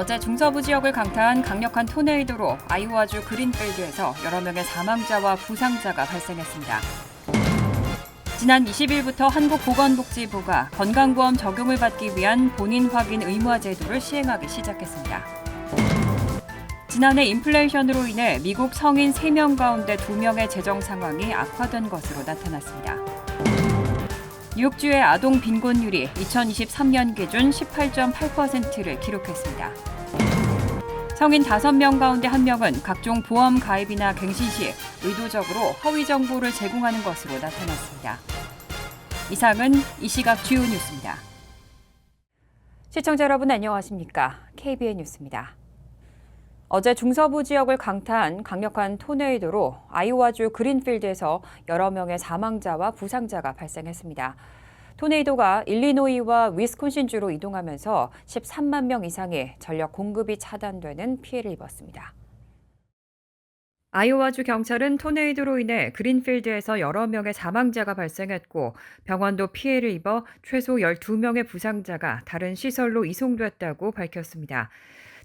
어제 중서부 지역을 강타한 강력한 토네이도로 아이오와주 그린필드에서 여러 명의 사망자와 부상자가 발생했습니다. 지난 20일부터 한국보건복지부가 건강보험 적용을 받기 위한 본인 확인 의무화 제도를 시행하기 시작했습니다. 지난해 인플레이션으로 인해 미국 성인 3명 가운데 2명의 재정 상황이 악화된 것으로 나타났습니다. 뉴욕주의 아동 빈곤율이 2023년 기준 18.8%를 기록했습니다. 성인 5명 가운데 1명은 각종 보험 가입이나 갱신 시 의도적으로 허위 정보를 제공하는 것으로 나타났습니다. 이상은 이 시각 주요 뉴스입니다. 시청자 여러분 안녕하십니까? KBN 뉴스입니다. 어제 중서부 지역을 강타한 강력한 토네이도로 아이오와주 그린필드에서 여러 명의 사망자와 부상자가 발생했습니다. 토네이도가 일리노이와 위스콘신주로 이동하면서 13만 명 이상의 전력 공급이 차단되는 피해를 입었습니다. 아이오와주 경찰은 토네이도로 인해 그린필드에서 여러 명의 사망자가 발생했고 병원도 피해를 입어 최소 12명의 부상자가 다른 시설로 이송됐다고 밝혔습니다.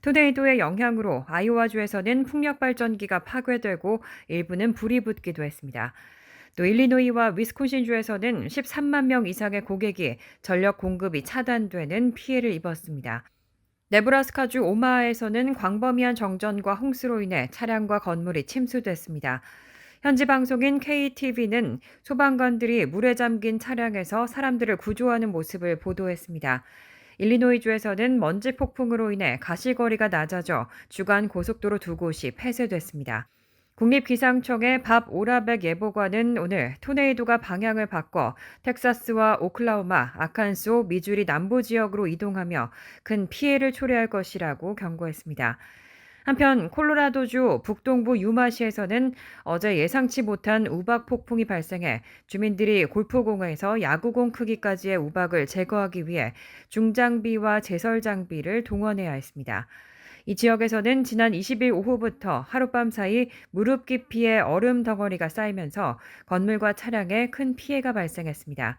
토네이도의 영향으로 아이오와주에서는 풍력 발전기가 파괴되고 일부는 불이 붙기도 했습니다. 또 일리노이와 위스콘신주에서는 13만 명 이상의 고객이 전력 공급이 차단되는 피해를 입었습니다. 네브라스카주 오마하에서는 광범위한 정전과 홍수로 인해 차량과 건물이 침수됐습니다. 현지 방송인 KTV는 소방관들이 물에 잠긴 차량에서 사람들을 구조하는 모습을 보도했습니다. 일리노이주에서는 먼지 폭풍으로 인해 가시거리가 낮아져 주간 고속도로 2곳이 폐쇄됐습니다. 국립기상청의 밥 오라백 예보관은 오늘 토네이도가 방향을 바꿔 텍사스와 오클라호마, 아칸소, 미주리 남부 지역으로 이동하며 큰 피해를 초래할 것이라고 경고했습니다. 한편 콜로라도주 북동부 유마시에서는 어제 예상치 못한 우박 폭풍이 발생해 주민들이 골프공에서 야구공 크기까지의 우박을 제거하기 위해 중장비와 제설 장비를 동원해야 했습니다. 이 지역에서는 지난 20일 오후부터 하룻밤 사이 무릎 깊이의 얼음 덩어리가 쌓이면서 건물과 차량에 큰 피해가 발생했습니다.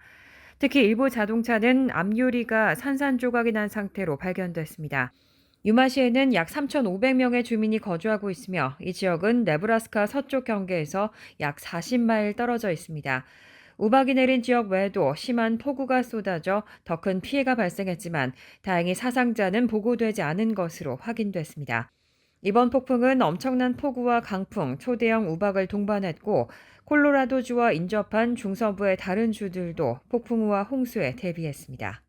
특히 일부 자동차는 앞유리가 산산조각이 난 상태로 발견됐습니다. 유마시에는 약 3,500명의 주민이 거주하고 있으며 이 지역은 네브라스카 서쪽 경계에서 약 40마일 떨어져 있습니다. 우박이 내린 지역 외에도 심한 폭우가 쏟아져 더 큰 피해가 발생했지만 다행히 사상자는 보고되지 않은 것으로 확인됐습니다. 이번 폭풍은 엄청난 폭우와 강풍, 초대형 우박을 동반했고 콜로라도주와 인접한 중서부의 다른 주들도 폭풍우와 홍수에 대비했습니다.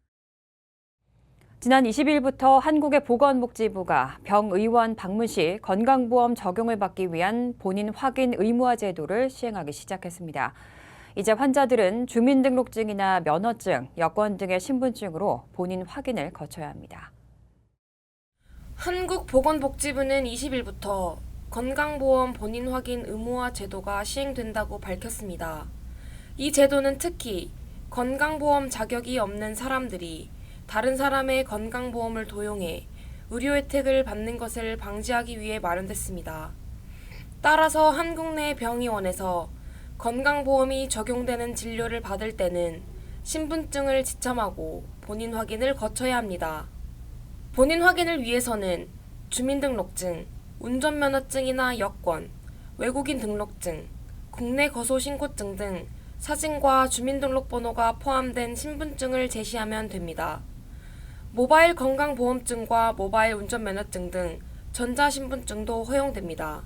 지난 20일부터 한국의 보건복지부가 병의원 방문 시 건강보험 적용을 받기 위한 본인 확인 의무화 제도를 시행하기 시작했습니다. 이제 환자들은 주민등록증이나 면허증, 여권 등의 신분증으로 본인 확인을 거쳐야 합니다. 한국보건복지부는 20일부터 건강보험 본인 확인 의무화 제도가 시행된다고 밝혔습니다. 이 제도는 특히 건강보험 자격이 없는 사람들이 다른 사람의 건강보험을 도용해 의료 혜택을 받는 것을 방지하기 위해 마련됐습니다. 따라서 한국 내 병의원에서 건강보험이 적용되는 진료를 받을 때는 신분증을 지참하고 본인 확인을 거쳐야 합니다. 본인 확인을 위해서는 주민등록증, 운전면허증이나 여권, 외국인 등록증, 국내 거소 신고증 등 사진과 주민등록번호가 포함된 신분증을 제시하면 됩니다. 모바일 건강보험증과 모바일 운전면허증 등 전자신분증도 허용됩니다.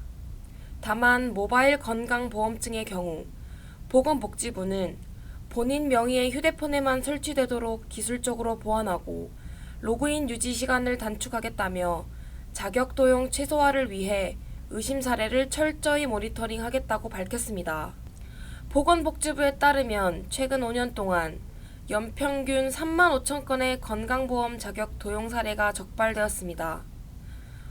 다만 모바일 건강보험증의 경우 보건복지부는 본인 명의의 휴대폰에만 설치되도록 기술적으로 보완하고 로그인 유지 시간을 단축하겠다며 자격 도용 최소화를 위해 의심 사례를 철저히 모니터링하겠다고 밝혔습니다. 보건복지부에 따르면 최근 5년 동안 연평균 3만 5천 건의 건강보험 자격 도용 사례가 적발되었습니다.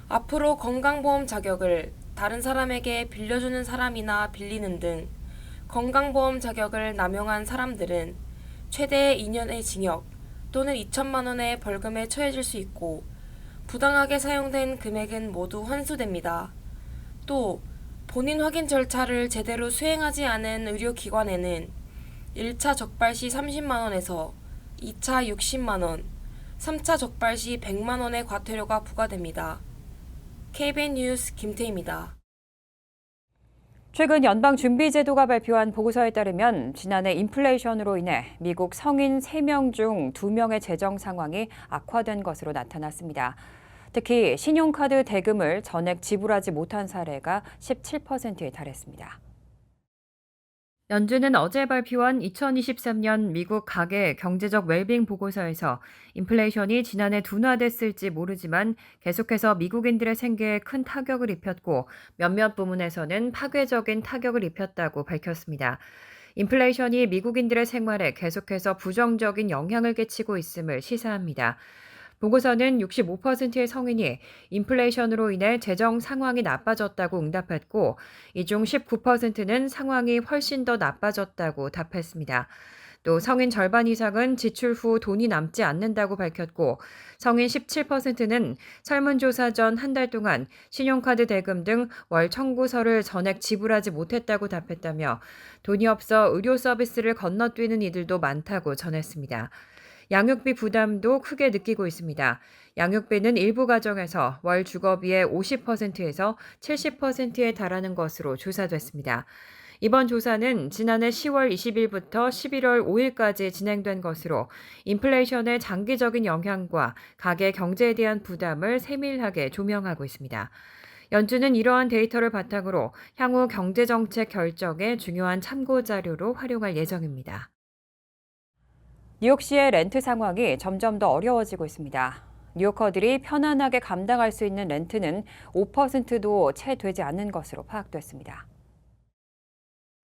앞으로 건강보험 자격을 다른 사람에게 빌려주는 사람이나 빌리는 등 건강보험 자격을 남용한 사람들은 최대 2년의 징역 또는 2천만 원의 벌금에 처해질 수 있고 부당하게 사용된 금액은 모두 환수됩니다. 또 본인 확인 절차를 제대로 수행하지 않은 의료기관에는 1차 적발 시 30만 원에서 2차 60만 원, 3차 적발 시 100만 원의 과태료가 부과됩니다. KBN 뉴스 김태희입니다. 최근 연방준비제도가 발표한 보고서에 따르면 지난해 인플레이션으로 인해 미국 성인 3명 중 2명의 재정 상황이 악화된 것으로 나타났습니다. 특히 신용카드 대금을 전액 지불하지 못한 사례가 17%에 달했습니다. 연준은 어제 발표한 2023년 미국 가계 경제적 웰빙 보고서에서 인플레이션이 지난해 둔화됐을지 모르지만 계속해서 미국인들의 생계에 큰 타격을 입혔고 몇몇 부문에서는 파괴적인 타격을 입혔다고 밝혔습니다. 인플레이션이 미국인들의 생활에 계속해서 부정적인 영향을 끼치고 있음을 시사합니다. 보고서는 65%의 성인이 인플레이션으로 인해 재정 상황이 나빠졌다고 응답했고, 이 중 19%는 상황이 훨씬 더 나빠졌다고 답했습니다. 또 성인 절반 이상은 지출 후 돈이 남지 않는다고 밝혔고, 성인 17%는 설문조사 전 한 달 동안 신용카드 대금 등 월 청구서를 전액 지불하지 못했다고 답했다며 돈이 없어 의료 서비스를 건너뛰는 이들도 많다고 전했습니다. 양육비 부담도 크게 느끼고 있습니다. 양육비는 일부 가정에서 월 주거비의 50%에서 70%에 달하는 것으로 조사됐습니다. 이번 조사는 지난해 10월 20일부터 11월 5일까지 진행된 것으로 인플레이션의 장기적인 영향과 가계 경제에 대한 부담을 세밀하게 조명하고 있습니다. 연준은 이러한 데이터를 바탕으로 향후 경제정책 결정에 중요한 참고 자료로 활용할 예정입니다. 뉴욕시의 렌트 상황이 점점 더 어려워지고 있습니다. 뉴요커들이 편안하게 감당할 수 있는 렌트는 5%도 채 되지 않는 것으로 파악됐습니다.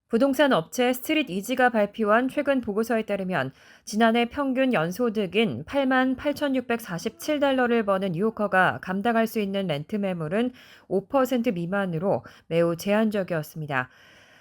부동산 업체 스트릿 이지가 발표한 최근 보고서에 따르면 지난해 평균 연소득인 88,647달러를 버는 뉴요커가 감당할 수 있는 렌트 매물은 5% 미만으로 매우 제한적이었습니다.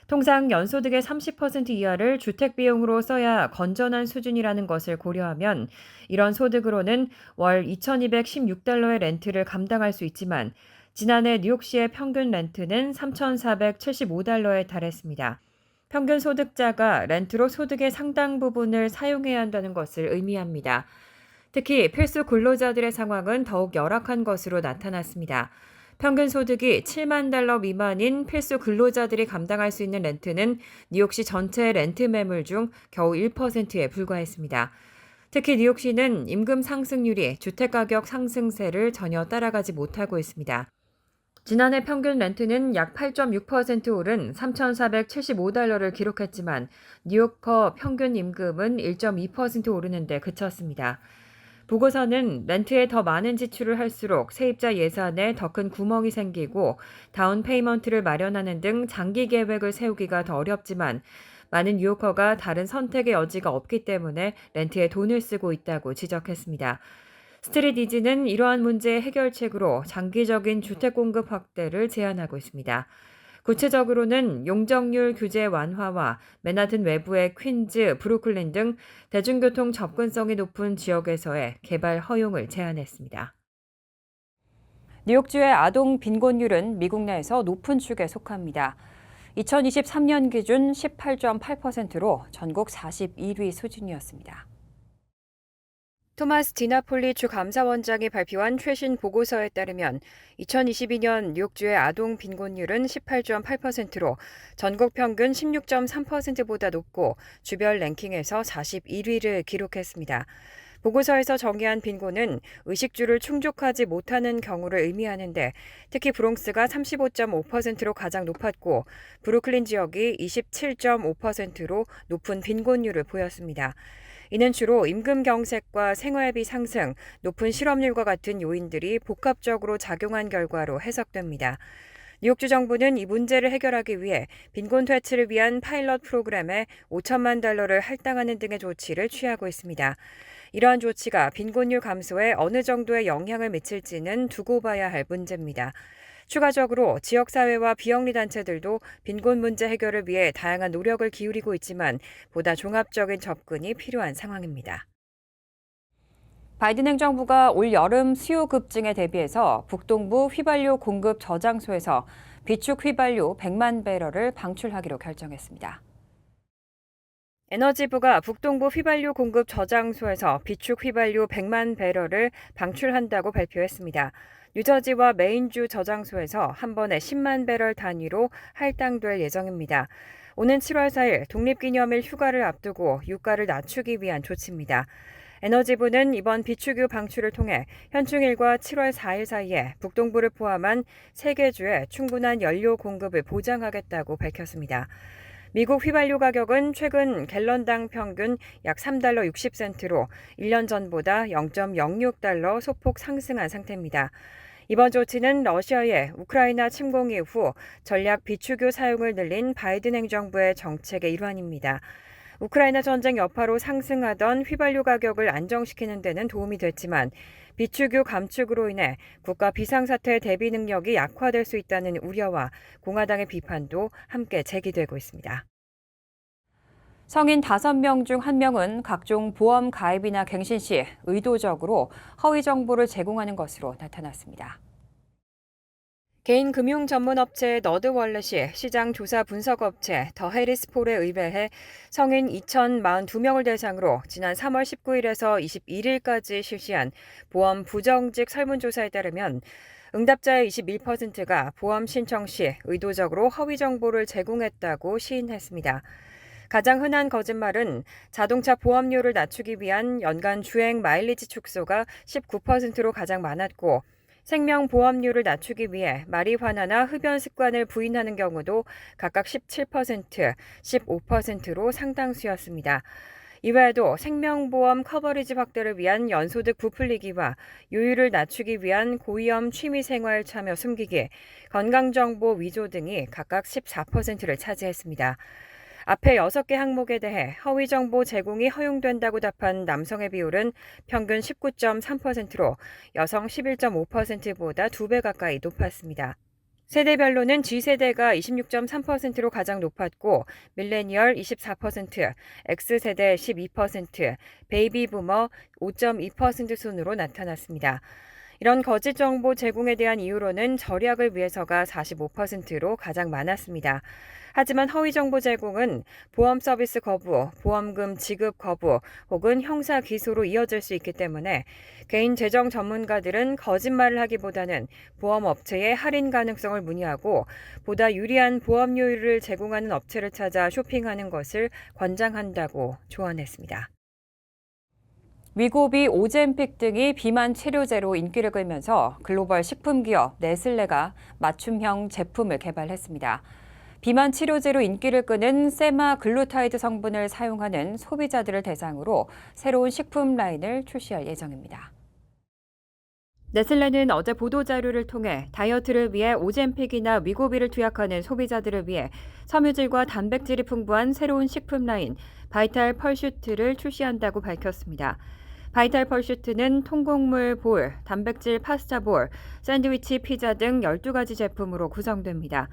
통상 연소득의 30% 이하를 주택 비용으로 써야 건전한 수준이라는 것을 고려하면 이런 소득으로는 월 2,216달러의 렌트를 감당할 수 있지만 지난해 뉴욕시의 평균 렌트는 3,475달러에 달했습니다. 평균 소득자가 렌트로 소득의 상당 부분을 사용해야 한다는 것을 의미합니다. 특히 필수 근로자들의 상황은 더욱 열악한 것으로 나타났습니다. 평균 소득이 7만 달러 미만인 필수 근로자들이 감당할 수 있는 렌트는 뉴욕시 전체 렌트 매물 중 겨우 1%에 불과했습니다. 특히 뉴욕시는 임금 상승률이 주택가격 상승세를 전혀 따라가지 못하고 있습니다. 지난해 평균 렌트는 약 8.6% 오른 3,475달러를 기록했지만 뉴요커 평균 임금은 1.2% 오르는 데 그쳤습니다. 보고서는 렌트에 더 많은 지출을 할수록 세입자 예산에 더 큰 구멍이 생기고 다운 페이먼트를 마련하는 등 장기 계획을 세우기가 더 어렵지만 많은 뉴요커가 다른 선택의 여지가 없기 때문에 렌트에 돈을 쓰고 있다고 지적했습니다. 스트릿 이지는 이러한 문제의 해결책으로 장기적인 주택 공급 확대를 제안하고 있습니다. 구체적으로는 용적률 규제 완화와 맨하튼 외부의 퀸즈, 브루클린 등 대중교통 접근성이 높은 지역에서의 개발 허용을 제안했습니다. 뉴욕주의 아동 빈곤율은 미국 내에서 높은 축에 속합니다. 2023년 기준 18.8%로 전국 41위 수준이었습니다. 토마스 디나폴리 주 감사원장이 발표한 최신 보고서에 따르면 2022년 뉴욕주의 아동 빈곤율은 18.8%로 전국 평균 16.3%보다 높고 주별 랭킹에서 41위를 기록했습니다. 보고서에서 정의한 빈곤은 의식주를 충족하지 못하는 경우를 의미하는데 특히 브롱스가 35.5%로 가장 높았고 브루클린 지역이 27.5%로 높은 빈곤율을 보였습니다. 이는 주로 임금 경색과 생활비 상승, 높은 실업률과 같은 요인들이 복합적으로 작용한 결과로 해석됩니다. 뉴욕주 정부는 이 문제를 해결하기 위해 빈곤 퇴치를 위한 파일럿 프로그램에 5천만 달러를 할당하는 등의 조치를 취하고 있습니다. 이러한 조치가 빈곤율 감소에 어느 정도의 영향을 미칠지는 두고 봐야 할 문제입니다. 추가적으로 지역사회와 비영리단체들도 빈곤 문제 해결을 위해 다양한 노력을 기울이고 있지만 보다 종합적인 접근이 필요한 상황입니다. 바이든 행정부가 올 여름 수요 급증에 대비해서 북동부 휘발유 공급 저장소에서 비축 휘발유 100만 배럴을 방출하기로 결정했습니다. 에너지부가 북동부 휘발유 공급 저장소에서 비축 휘발유 100만 배럴을 방출한다고 발표했습니다. 뉴저지와 메인주 저장소에서 한 번에 10만 배럴 단위로 할당될 예정입니다. 오는 7월 4일 독립기념일 휴가를 앞두고 유가를 낮추기 위한 조치입니다. 에너지부는 이번 비축유 방출을 통해 현충일과 7월 4일 사이에 북동부를 포함한 3개 주에 충분한 연료 공급을 보장하겠다고 밝혔습니다. 미국 휘발유 가격은 최근 갤런당 평균 약 3달러 60센트로 1년 전보다 0.06달러 소폭 상승한 상태입니다. 이번 조치는 러시아의 우크라이나 침공 이후 전략 비축유 사용을 늘린 바이든 행정부의 정책의 일환입니다. 우크라이나 전쟁 여파로 상승하던 휘발유 가격을 안정시키는 데는 도움이 됐지만 비축유 감축으로 인해 국가 비상사태 대비 능력이 약화될 수 있다는 우려와 공화당의 비판도 함께 제기되고 있습니다. 성인 5명 중 1명은 각종 보험 가입이나 갱신 시 의도적으로 허위 정보를 제공하는 것으로 나타났습니다. 개인 금융 전문 업체 너드월렛이 시장 조사 분석 업체 더 해리스폴에 의뢰해 성인 2,042명을 대상으로 지난 3월 19일에서 21일까지 실시한 보험 부정직 설문조사에 따르면 응답자의 21%가 보험 신청 시 의도적으로 허위 정보를 제공했다고 시인했습니다. 가장 흔한 거짓말은 자동차 보험료를 낮추기 위한 연간 주행 마일리지 축소가 19%로 가장 많았고 생명보험료를 낮추기 위해 마리화나나 흡연 습관을 부인하는 경우도 각각 17%, 15%로 상당수였습니다. 이외에도 생명보험 커버리지 확대를 위한 연소득 부풀리기와 요율을 낮추기 위한 고위험 취미생활 참여 숨기기, 건강정보 위조 등이 각각 14%를 차지했습니다. 앞에 6개 항목에 대해 허위 정보 제공이 허용된다고 답한 남성의 비율은 평균 19.3%로 여성 11.5%보다 2배 가까이 높았습니다. 세대별로는 G세대가 26.3%로 가장 높았고 밀레니얼 24%, X세대 12%, 베이비부머 5.2% 순으로 나타났습니다. 이런 거짓 정보 제공에 대한 이유로는 절약을 위해서가 45%로 가장 많았습니다. 하지만 허위 정보 제공은 보험 서비스 거부, 보험금 지급 거부 혹은 형사 기소로 이어질 수 있기 때문에 개인 재정 전문가들은 거짓말을 하기보다는 보험업체의 할인 가능성을 문의하고 보다 유리한 보험료율을 제공하는 업체를 찾아 쇼핑하는 것을 권장한다고 조언했습니다. 위고비, 오젬픽 등이 비만 치료제로 인기를 끌면서 글로벌 식품기업 네슬레가 맞춤형 제품을 개발했습니다. 비만 치료제로 인기를 끄는 세마글루타이드 성분을 사용하는 소비자들을 대상으로 새로운 식품 라인을 출시할 예정입니다. 네슬레는 어제 보도자료를 통해 다이어트를 위해 오젬픽이나 위고비를 투약하는 소비자들을 위해 섬유질과 단백질이 풍부한 새로운 식품 라인 바이탈 펄슈트를 출시한다고 밝혔습니다. 바이탈 펄슈트는 통곡물 볼, 단백질 파스타 볼, 샌드위치, 피자 등 12가지 제품으로 구성됩니다.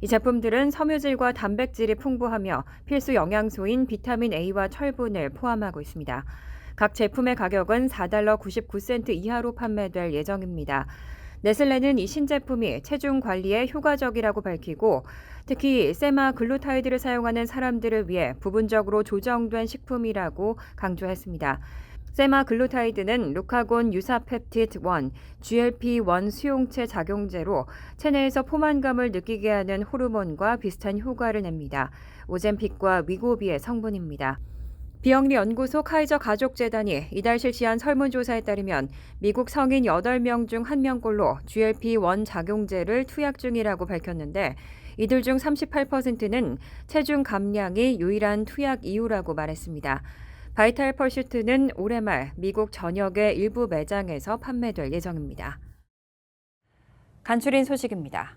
이 제품들은 섬유질과 단백질이 풍부하며 필수 영양소인 비타민 A와 철분을 포함하고 있습니다. 각 제품의 가격은 4달러 99센트 이하로 판매될 예정입니다. 네슬레는 이 신제품이 체중 관리에 효과적이라고 밝히고 특히 세마글루타이드를 사용하는 사람들을 위해 부분적으로 조정된 식품이라고 강조했습니다. 세마글루타이드는 루카곤 유사펩티드 1, GLP-1 수용체 작용제로 체내에서 포만감을 느끼게 하는 호르몬과 비슷한 효과를 냅니다. 오젬픽과 위고비의 성분입니다. 비영리 연구소 카이저 가족재단이 이달 실시한 설문조사에 따르면 미국 성인 8명 중 1명꼴로 GLP-1 작용제를 투약 중이라고 밝혔는데 이들 중 38%는 체중 감량이 유일한 투약 이유라고 말했습니다. 바이탈 펄슈트는 올해 말 미국 전역의 일부 매장에서 판매될 예정입니다. 간추린 소식입니다.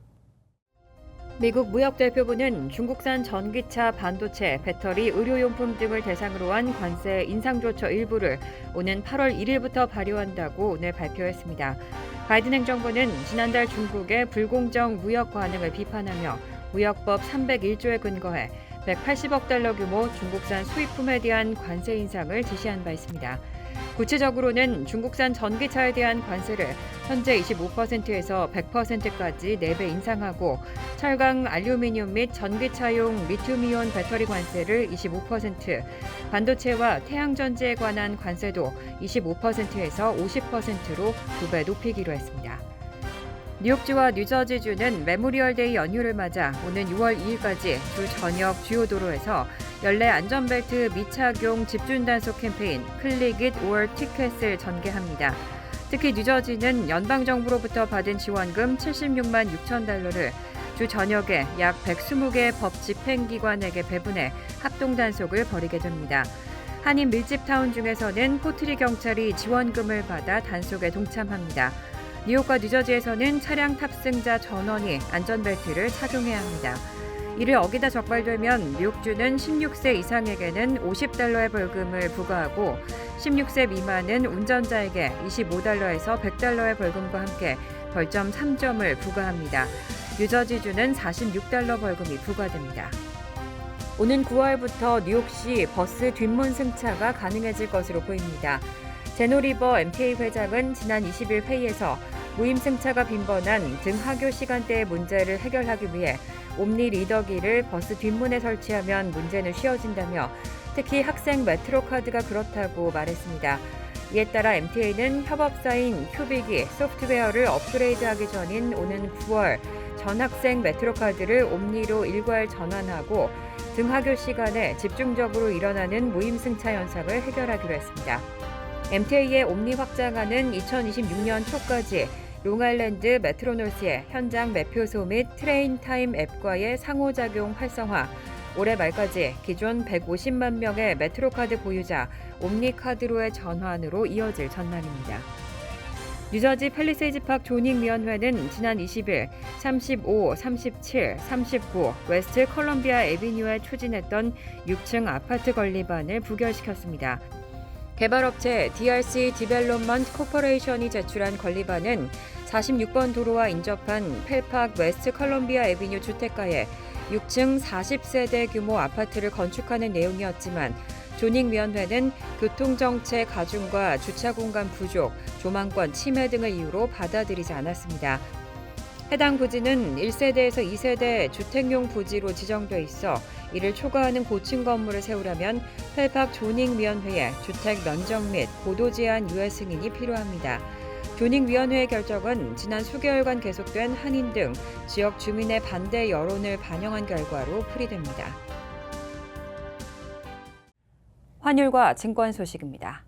미국 무역대표부는 중국산 전기차, 반도체, 배터리, 의료용품 등을 대상으로 한 관세 인상조처 일부를 오는 8월 1일부터 발효한다고 오늘 발표했습니다. 바이든 행정부는 지난달 중국의 불공정 무역 관행을 비판하며 무역법 301조에 근거해 180억 달러 규모 중국산 수입품에 대한 관세 인상을 지시한 바 있습니다. 구체적으로는 중국산 전기차에 대한 관세를 현재 25%에서 100%까지 4배 인상하고 철강, 알루미늄 및 전기차용 리튬이온 배터리 관세를 25%, 반도체와 태양전지에 관한 관세도 25%에서 50%로 2배 높이기로 했습니다. 뉴욕주와 뉴저지주는 메모리얼데이 연휴를 맞아 오는 6월 2일까지 주 전역 주요 도로에서 연례 안전벨트 미착용 집중단속 캠페인 클릭 잇 or 티켓을 전개합니다. 특히 뉴저지는 연방정부로부터 받은 지원금 76만 6천 달러를 주 전역에 약 120개의 법 집행기관에게 배분해 합동단속을 벌이게 됩니다. 한인 밀집타운 중에서는 포트리 경찰이 지원금을 받아 단속에 동참합니다. 뉴욕과 뉴저지에서는 차량 탑승자 전원이 안전벨트를 착용해야 합니다. 이를 어기다 적발되면 뉴욕주는 16세 이상에게는 $50의 벌금을 부과하고 16세 미만은 운전자에게 $25에서 $100의 벌금과 함께 벌점 3점을 부과합니다. 뉴저지주는 $46 벌금이 부과됩니다. 오는 9월부터 뉴욕시 버스 뒷문 승차가 가능해질 것으로 보입니다. 제노 리버 MTA 회장은 지난 20일 회의에서 무임 승차가 빈번한 등하교 시간대의 문제를 해결하기 위해 옴니 리더기를 버스 뒷문에 설치하면 문제는 쉬워진다며 특히 학생 메트로 카드가 그렇다고 말했습니다. 이에 따라 MTA는 협업사인 큐빅이 소프트웨어를 업그레이드하기 전인 오는 9월 전 학생 메트로 카드를 옴니로 일괄 전환하고 등하교 시간에 집중적으로 일어나는 무임 승차 현상을 해결하기로 했습니다. MTA의 옴니 확장안은 2026년 초까지 롱아일랜드 메트로노스의 현장 매표소 및 트레인 타임 앱과의 상호작용 활성화, 올해 말까지 기존 150만 명의 메트로카드 보유자 옴니카드로의 전환으로 이어질 전망입니다. 뉴저지 팰리세이즈팍 조닝위원회는 지난 20일 35, 37, 39 웨스트 컬럼비아 애비뉴에 추진했던 6층 아파트 건립안을 부결시켰습니다. 개발업체 DRC 디벨롭먼트 코퍼레이션이 제출한 건립안은 46번 도로와 인접한 펠팍 웨스트 컬럼비아 애비뉴 주택가에 6층 40세대 규모 아파트를 건축하는 내용이었지만 조닝위원회는 교통정체 가중과 주차공간 부족, 조망권 침해 등을 이유로 받아들이지 않았습니다. 해당 부지는 1세대에서 2세대 주택용 부지로 지정돼 있어 이를 초과하는 고층 건물을 세우려면 펠팍 조닝위원회의 주택 면적 및 고도 제한 유예 승인이 필요합니다. 조닝위원회의 결정은 지난 수개월간 계속된 한인 등 지역 주민의 반대 여론을 반영한 결과로 풀이됩니다. 환율과 증권 소식입니다.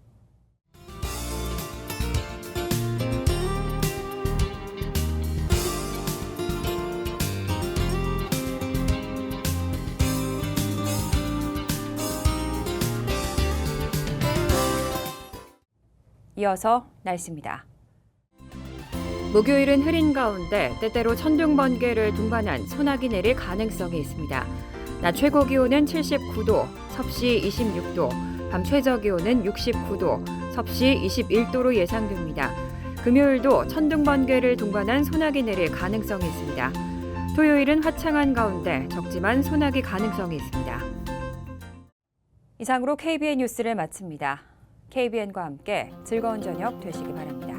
이어서 날씨입니다. 목요일은 흐린 가운데 때때로 천둥 번개를 동반한 소나기 내릴 가능성이 있습니다. 낮 최고 기온은 79도, 섭씨 26도, 밤 최저 기온은 69도, 섭씨 21도로 예상됩니다. 금요일도 천둥 번개를 동반한 소나기 내릴 가능성이 있습니다. 토요일은 화창한 가운데 적지만 소나기 가능성이 있습니다. 이상으로 KBN 뉴스를 마칩니다. KBN과 함께 즐거운 저녁 되시기 바랍니다.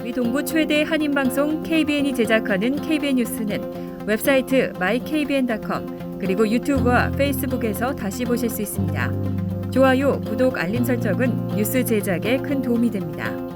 미 동부 최대 한인방송 KBN이 제작하는 KBN 뉴스는 웹사이트 mykbn.com 그리고 유튜브와 페이스북에서 다시 보실 수 있습니다. 좋아요, 구독, 알림 설정은 뉴스 제작에 큰 도움이 됩니다.